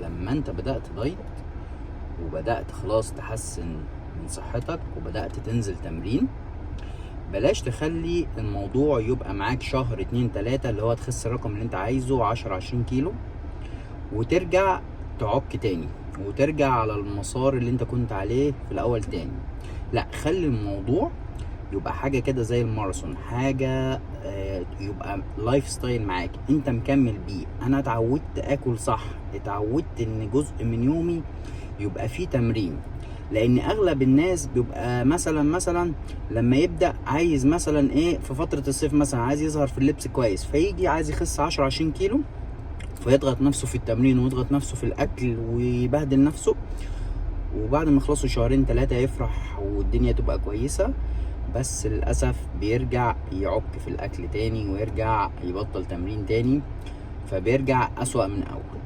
لما انت بدأت دايت وبدأت خلاص تحسن من صحتك وبدأت تنزل تمرين، بلاش تخلي الموضوع يبقى معاك شهر 2 3 اللي هو تخس الرقم اللي انت عايزه 10 20 كيلو وترجع تعك تاني وترجع على المسار اللي انت كنت عليه في الاول تاني. لا، خلي الموضوع يبقى حاجة كده زي الماراثون، حاجة يبقى لايف ستايل معاك انت مكمل بيه. انا اتعودت اكل صح، اتعودت ان جزء من يومي يبقى فيه تمرين. لان اغلب الناس بيبقى مثلا لما يبدأ عايز مثلا ايه في فترة الصيف مثلا عايز يظهر في اللبس كويس، فيجي عايز يخس 10 20 كيلو، فيضغط نفسه في التمرين ويضغط نفسه في الاكل ويبهدل نفسه، وبعد ما يخلصوا شهرين 3 يفرح والدنيا تبقى كويسة، بس للأسف بيرجع يعك في الأكل تاني ويرجع يبطل تمرين تاني، فبيرجع أسوأ من أول.